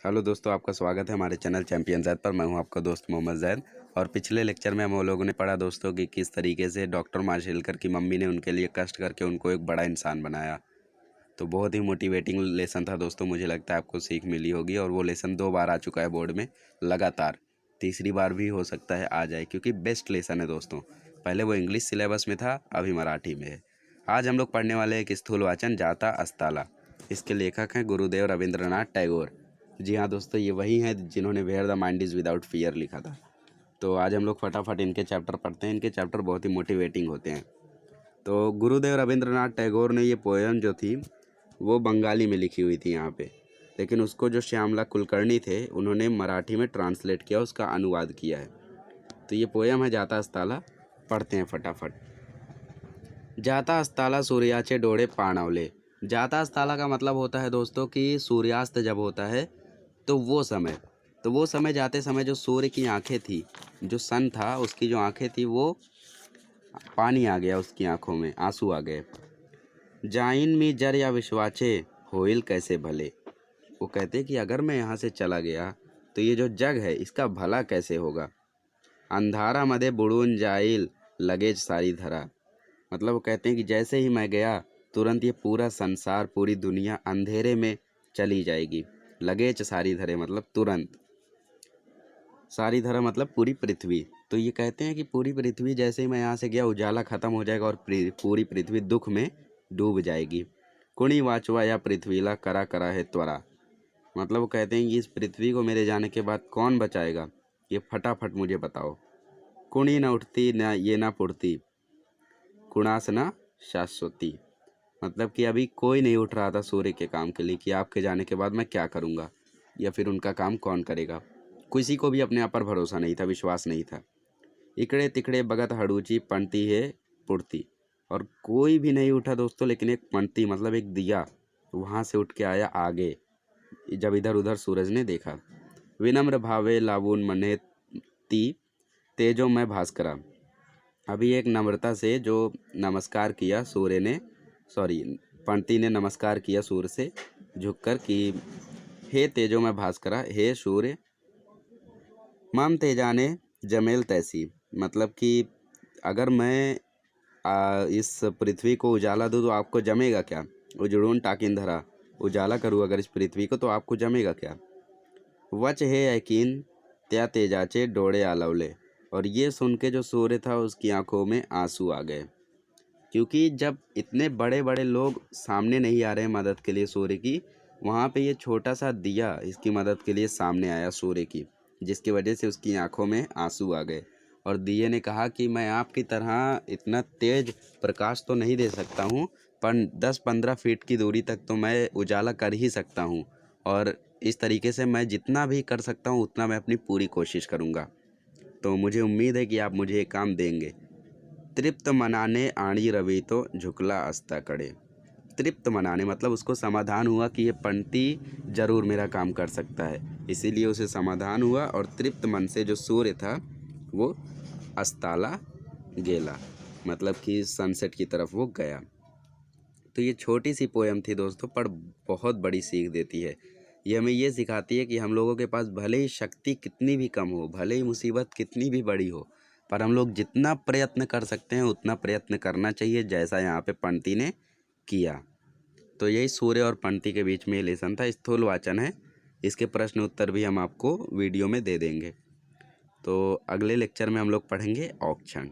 Hello दोस्तों, आपका स्वागत है हमारे चैनल चैंपियन ज़ैद पर। मैं हूं आपका दोस्त मोहम्मद ज़ैद। और पिछले लेक्चर में हम लोगों ने पढ़ा दोस्तों कि किस तरीके से डॉक्टर माशेलकर की मम्मी ने उनके लिए कष्ट करके उनको एक बड़ा इंसान बनाया। तो बहुत ही मोटिवेटिंग लेसन था दोस्तों। मुझे लगता है आपको सीख मिली होगी। और वो लेसन 2 बार आ चुका है बोर्ड में लगातार। तीसरी बार भी हो सकता है आ जाए, क्योंकि बेस्ट लेसन है दोस्तों। पहले वो इंग्लिश सिलेबस में था, अभी मराठी में है। आज हम लोग पढ़ने वाले हैं एक स्थूल वाचन, जाता अस्ताला। इसके लेखक हैं गुरुदेव रविंद्रनाथ टैगोर। जी हाँ दोस्तों, ये वही हैं जिन्होंने where the mind is without fear लिखा था। तो आज हम लोग फटाफट इनके चैप्टर पढ़ते हैं। इनके चैप्टर बहुत ही मोटिवेटिंग होते हैं। तो गुरुदेव रविंद्रनाथ टैगोर ने ये पोएम जो थी वो बंगाली में लिखी हुई थी यहाँ पे, लेकिन उसको जो श्यामला कुलकर्णी थे उन्होंने मराठी में ट्रांसलेट किया, उसका अनुवाद किया है। तो ये पोएम है जाता अस्ताला। पढ़ते हैं फटाफट। जाता अस्ताला सूर्याचे डोळे पाणावले। जाता अस्ताला का मतलब होता है दोस्तों कि सूर्यास्त जब होता है तो वो समय जाते समय जो सूर्य की आंखें थी, जो सन था उसकी जो आंखें थी, वो पानी आ गया उसकी आंखों में, आंसू आ गए। जाइन मी जर या विश्वाचे होइल कैसे भले। वो कहते कि अगर मैं यहाँ से चला गया तो ये जो जग है इसका भला कैसे होगा। अंधारा मदे बुड़ून जाइल लगेज सारी धरा। मतलब वो कहते हैं कि जैसे ही मैं गया तुरंत ये पूरा संसार, पूरी दुनिया अंधेरे में चली जाएगी। लगेज सारी धरे मतलब तुरंत, सारी धरा मतलब पूरी पृथ्वी। तो ये कहते हैं कि पूरी पृथ्वी, जैसे ही मैं यहाँ से गया उजाला ख़त्म हो जाएगा और पूरी पृथ्वी दुख में डूब जाएगी। कुणी वाचवा या पृथ्वीला करा करा है त्वरा। मतलब वो कहते हैं कि इस पृथ्वी को मेरे जाने के बाद कौन बचाएगा, ये फटाफट मुझे बताओ। कुणी न उठती न ये ना पुड़ती, कुणास न शाश्वती। मतलब कि अभी कोई नहीं उठ रहा था सूर्य के काम के लिए कि आपके जाने के बाद मैं क्या करूँगा या फिर उनका काम कौन करेगा। किसी को भी अपने आप पर भरोसा नहीं था, विश्वास नहीं था। इकड़े तिकड़े बगत हड़ूची पंटी है पुड़ती। और कोई भी नहीं उठा दोस्तों, लेकिन एक पंटी मतलब एक दिया वहाँ से उठ के आया आगे, जब इधर उधर सूरज ने देखा। विनम्र भावे लावून मने ती तेजो में भास्करा। अभी एक नम्रता से जो नमस्कार किया सूर्य ने, पंक्ति ने नमस्कार किया सूर्य से झुककर कि हे तेजो में भास्करा, हे सूर्य, मम तेजाने जमेल तैसी। मतलब कि अगर मैं इस पृथ्वी को उजाला दूँ तो आपको जमेगा क्या। उजड़ून टाकिन धरा, उजाला करूँ अगर इस पृथ्वी को तो आपको जमेगा क्या। वच हे यकीन त्या तेजाचे डोळे आलवले। और ये सुन के जो सूर्य था उसकी आंखों में आंसू आ गए, क्योंकि जब इतने बड़े बड़े लोग सामने नहीं आ रहे हैं मदद के लिए सूर्य की, वहाँ पे ये छोटा सा दिया इसकी मदद के लिए सामने आया सूर्य की, जिसकी वजह से उसकी आंखों में आंसू आ गए। और दिए ने कहा कि मैं आपकी तरह इतना तेज प्रकाश तो नहीं दे सकता हूँ, पर 10-15 फीट की दूरी तक तो मैं उजाला कर ही सकता हूँ। और इस तरीके से मैं जितना भी कर सकता हूँ उतना मैं अपनी पूरी कोशिश करूँगा। तो मुझे उम्मीद है कि आप मुझे ये काम देंगे। तृप्त मनाने आणी रवि तो झुकला अस्ता कड़े। तृप्त मनाने मतलब उसको समाधान हुआ कि ये पंक्ति जरूर मेरा काम कर सकता है, इसीलिए उसे समाधान हुआ। और तृप्त मन से जो सूर्य था वो अस्ताला गेला, मतलब कि सनसेट की तरफ वो गया। तो ये छोटी सी पोएम थी दोस्तों, पर बहुत बड़ी सीख देती है। ये हमें ये सिखाती है कि हम लोगों के पास भले ही शक्ति कितनी भी कम हो, भले ही मुसीबत कितनी भी बड़ी हो, पर हम लोग जितना प्रयत्न कर सकते हैं उतना प्रयत्न करना चाहिए, जैसा यहाँ पे पंक्ति ने किया। तो यही सूर्य और पंक्ति के बीच में लेसन था, स्थूल वाचन है। इसके प्रश्न उत्तर भी हम आपको वीडियो में दे देंगे। तो अगले लेक्चर में हम लोग पढ़ेंगे औक्षण।